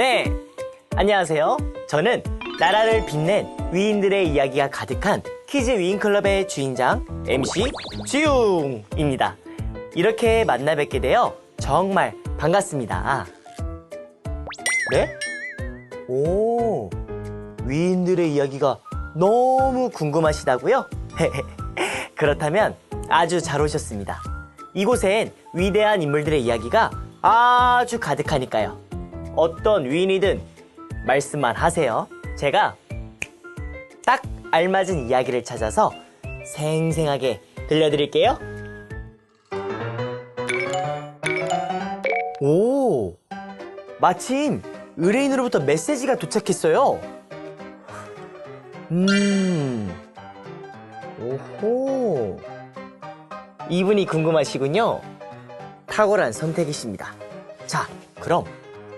네, 안녕하세요. 저는 나라를 빛낸 위인들의 이야기가 가득한 키즈 위인클럽의 주인장 MC 지웅입니다. 이렇게 만나 뵙게 되어 정말 반갑습니다. 네? 오, 위인들의 이야기가 너무 궁금하시다고요? 그렇다면 아주 잘 오셨습니다. 이곳엔 위대한 인물들의 이야기가 아주 가득하니까요. 어떤 위인이든 말씀만 하세요. 제가 딱 알맞은 이야기를 찾아서 생생하게 들려드릴게요. 오, 마침 의뢰인으로부터 메시지가 도착했어요. 오호, 이분이 궁금하시군요. 탁월한 선택이십니다. 자, 그럼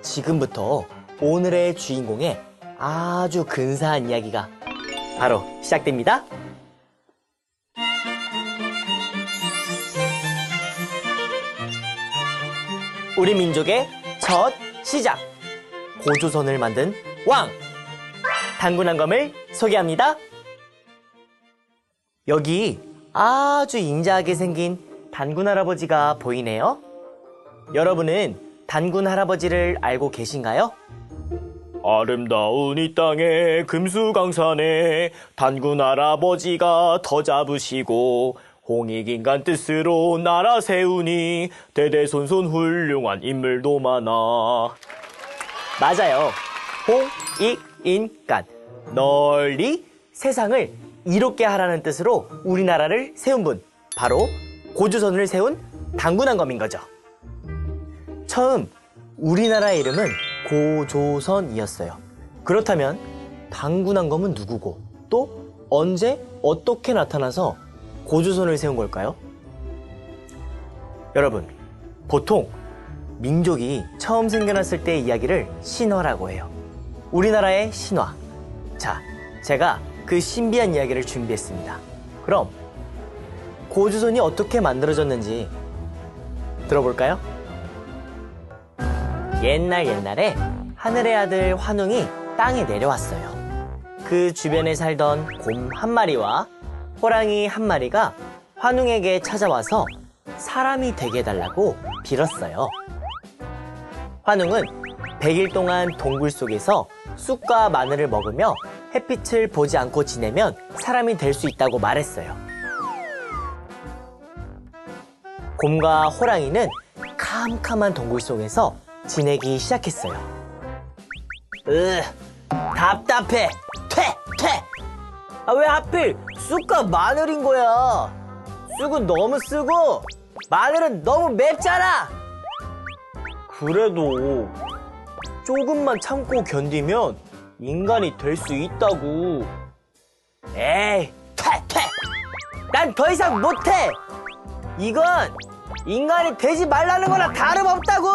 지금부터 오늘의 주인공의 아주 근사한 이야기가 바로 시작됩니다. 우리 민족의 첫 시작, 고조선을 만든 왕 단군한검을 소개합니다. 여기 아주 인자하게 생긴 단군 할아버지가 보이네요. 여러분은 단군 할아버지를 알고 계신가요? 아름다운 이 땅에 금수강산에 단군 할아버지가 터 잡으시고 홍익인간 뜻으로 나라 세우니 대대손손 훌륭한 인물도 많아. 맞아요. 홍익인간, 널리 세상을 이롭게 하라는 뜻으로 우리나라를 세운 분, 바로 고조선을 세운 단군한검인 거죠. 처음 우리나라의 이름은 고조선이었어요. 그렇다면 단군한검은 누구고 또 언제 어떻게 나타나서 고조선을 세운 걸까요? 여러분, 보통 민족이 처음 생겨났을 때의 이야기를 신화라고 해요. 우리나라의 신화. 자, 제가 그 신비한 이야기를 준비했습니다. 그럼 고조선이 어떻게 만들어졌는지 들어볼까요? 옛날에 하늘의 아들 환웅이 땅에 내려왔어요. 그 주변에 살던 곰 한 마리와 호랑이 한 마리가 환웅에게 찾아와서 사람이 되게 해달라고 빌었어요. 환웅은 100일 동안 동굴 속에서 쑥과 마늘을 먹으며 햇빛을 보지 않고 지내면 사람이 될 수 있다고 말했어요. 곰과 호랑이는 캄캄한 동굴 속에서 지내기 시작했어요. 답답해. 퇴! 왜 하필 쑥과 마늘인 거야? 쑥은 너무 쓰고 마늘은 너무 맵잖아. 그래도 조금만 참고 견디면 인간이 될 수 있다고. 에이, 퇴! 난 더 이상 못해. 이건 인간이 되지 말라는 거나 다름없다고.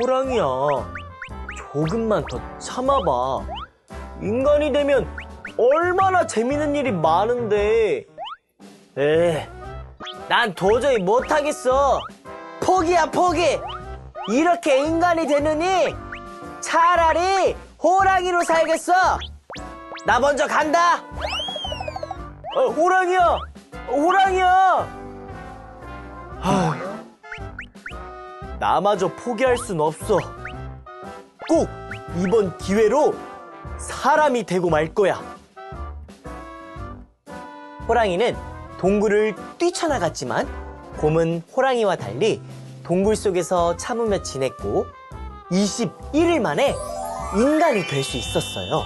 호랑이야, 조금만 더 참아봐. 인간이 되면 얼마나 재밌는 일이 많은데. 난 도저히 못하겠어. 포기야, 포기. 이렇게 인간이 되느니 차라리 호랑이로 살겠어. 나 먼저 간다. 호랑이야. 나마저 포기할 순 없어. 꼭 이번 기회로 사람이 되고 말 거야. 호랑이는 동굴을 뛰쳐나갔지만 곰은 호랑이와 달리 동굴 속에서 참으며 지냈고 21일 만에 인간이 될 수 있었어요.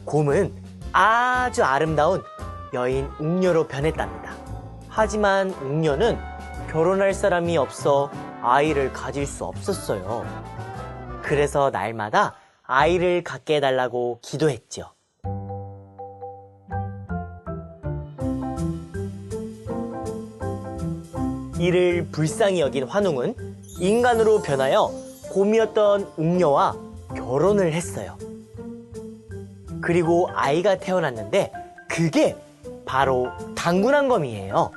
곰은 아주 아름다운 여인 웅녀로 변했답니다. 하지만 웅녀는 결혼할 사람이 없어 아이를 가질 수 없었어요. 그래서 날마다 아이를 갖게 해달라고 기도했죠. 이를 불쌍히 여긴 환웅은 인간으로 변하여 곰이었던 웅녀와 결혼을 했어요. 그리고 아이가 태어났는데 그게 바로 단군한검이에요.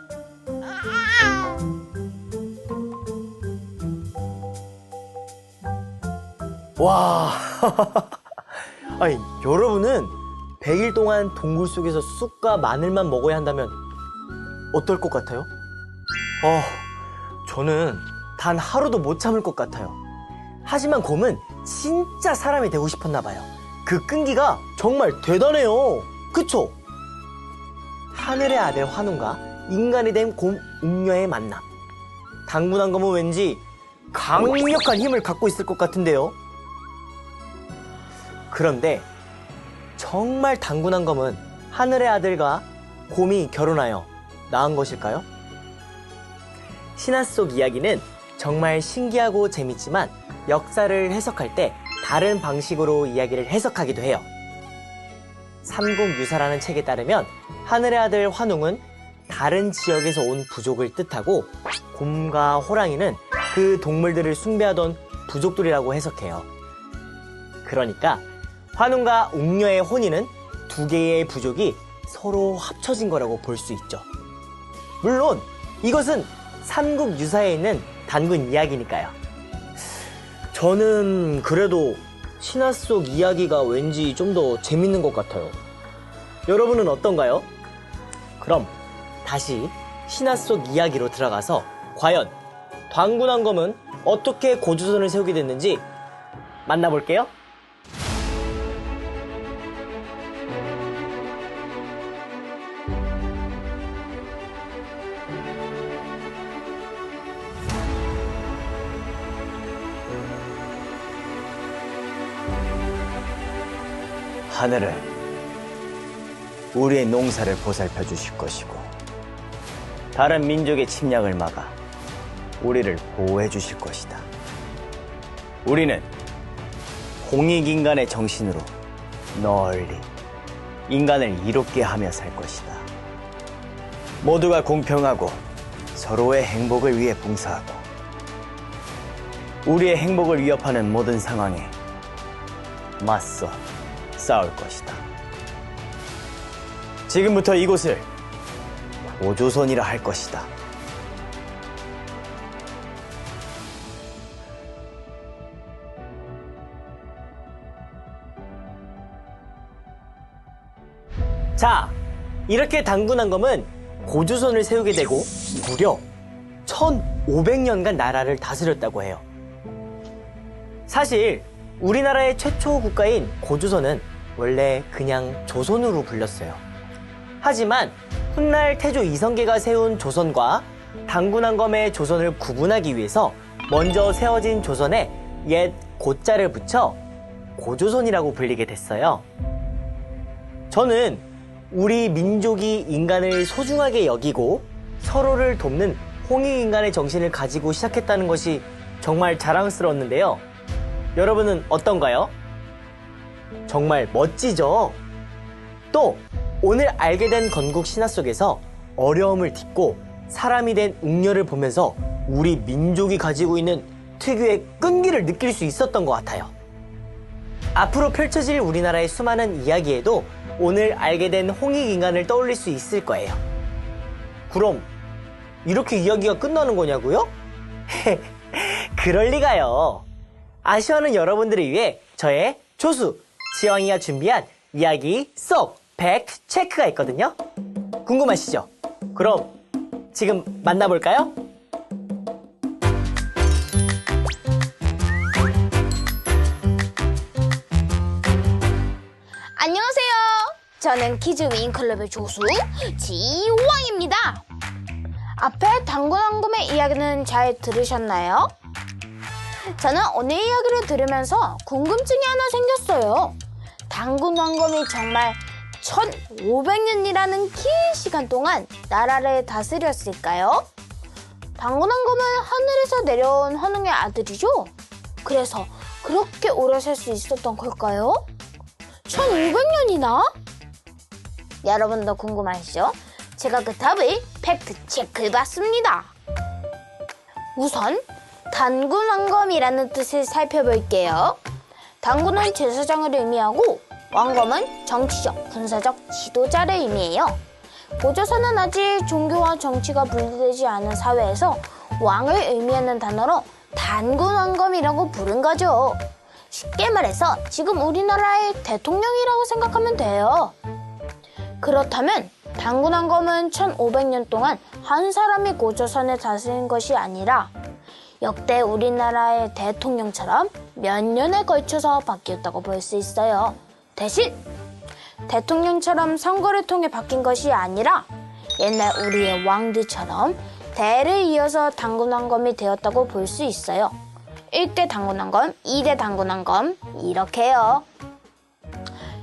와, 아니, 여러분은 100일 동안 동굴 속에서 쑥과 마늘만 먹어야 한다면 어떨 것 같아요? 저는 단 하루도 못 참을 것 같아요. 하지만 곰은 진짜 사람이 되고 싶었나 봐요. 그 끈기가 정말 대단해요. 그쵸? 하늘의 아들 환웅과 인간이 된 곰 웅녀의 만남. 당분한 곰은 왠지 강력한 힘을 갖고 있을 것 같은데요. 그런데 정말 당군한 검은 하늘의 아들과 곰이 결혼하여 낳은 것일까요? 신화 속 이야기는 정말 신기하고 재밌지만 역사를 해석할 때 다른 방식으로 이야기를 해석하기도 해요. 삼국유사라는 책에 따르면 하늘의 아들 환웅은 다른 지역에서 온 부족을 뜻하고 곰과 호랑이는 그 동물들을 숭배하던 부족들이라고 해석해요. 그러니까 환웅과 웅녀의 혼인은 두 개의 부족이 서로 합쳐진 거라고 볼 수 있죠. 물론 이것은 삼국유사에 있는 단군 이야기니까요. 저는 그래도 신화 속 이야기가 왠지 좀 더 재밌는 것 같아요. 여러분은 어떤가요? 그럼 다시 신화 속 이야기로 들어가서 과연 당군한 검은 어떻게 고조선을 세우게 됐는지 만나볼게요. 하늘은 우리의 농사를 보살펴 주실 것이고 다른 민족의 침략을 막아 우리를 보호해 주실 것이다. 우리는 홍익인간의 정신으로 널리 인간을 이롭게 하며 살 것이다. 모두가 공평하고 서로의 행복을 위해 봉사하고 우리의 행복을 위협하는 모든 상황에 맞서 싸울 것이다. 지금부터 이곳을 고조선이라 할 것이다. 자, 이렇게 당군한 검은 고조선을 세우게 되고 무려 1500년간 나라를 다스렸다고 해요. 사실 우리나라의 최초 국가인 고조선은 원래 그냥 조선으로 불렸어요. 하지만 훗날 태조 이성계가 세운 조선과 당군한 검의 조선을 구분하기 위해서 먼저 세워진 조선에 옛 고자를 붙여 고조선이라고 불리게 됐어요. 저는 우리 민족이 인간을 소중하게 여기고 서로를 돕는 홍익인간의 정신을 가지고 시작했다는 것이 정말 자랑스러웠는데요. 여러분은 어떤가요? 정말 멋지죠? 또 오늘 알게 된 건국 신화 속에서 어려움을 딛고 사람이 된 웅녀를 보면서 우리 민족이 가지고 있는 특유의 끈기를 느낄 수 있었던 것 같아요. 앞으로 펼쳐질 우리나라의 수많은 이야기에도 오늘 알게 된 홍익인간을 떠올릴 수 있을 거예요. 그럼 이렇게 이야기가 끝나는 거냐고요? 그럴 리가요. 아쉬워하는 여러분들을 위해 저의 조수 지영이가 준비한 이야기 속 팩트 체크가 있거든요. 궁금하시죠? 그럼 지금 만나볼까요? 안녕하세요. 저는 키즈 윙클럽의 조수 지호왕입니다. 앞에 당군왕금의 이야기는 잘 들으셨나요? 저는 오늘 이야기를 들으면서 궁금증이 하나 생겼어요. 당군왕금이 정말 1500년이라는 긴 시간 동안 나라를 다스렸을까요? 당군왕금은 하늘에서 내려온 환웅의 아들이죠? 그래서 그렇게 오래 살 수 있었던 걸까요? 1500년이나? 여러분도 궁금하시죠? 제가 그 답을 팩트 체크해봤습니다. 우선 당군왕검이라는 뜻을 살펴볼게요. 당군은 제사장을 의미하고 왕검은 정치적, 군사적 지도자를 의미해요. 고조선은 아직 종교와 정치가 분리되지 않은 사회에서 왕을 의미하는 단어로 당군왕검이라고 부른 거죠. 쉽게 말해서 지금 우리나라의 대통령이라고 생각하면 돼요. 그렇다면 당군왕검은 1500년 동안 한 사람이 고조선을 다스린 것이 아니라 역대 우리나라의 대통령처럼 몇 년에 걸쳐서 바뀌었다고 볼 수 있어요. 대신 대통령처럼 선거를 통해 바뀐 것이 아니라 옛날 우리의 왕들처럼 대를 이어서 당군왕검이 되었다고 볼 수 있어요. 1대 당군왕검, 2대 당군왕검 이렇게요.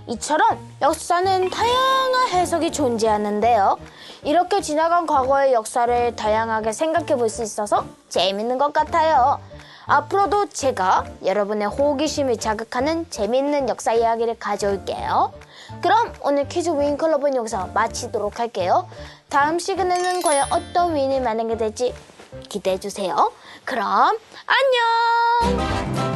이처럼 역사는 다양한 해석이 존재하는데요. 이렇게 지나간 과거의 역사를 다양하게 생각해 볼 수 있어서 재밌는 것 같아요. 앞으로도 제가 여러분의 호기심을 자극하는 재밌는 역사 이야기를 가져올게요. 그럼 오늘 퀴즈 위인 클럽은 여기서 마치도록 할게요. 다음 시간에는 과연 어떤 위인을 만나게 될지 기대해 주세요. 그럼 안녕!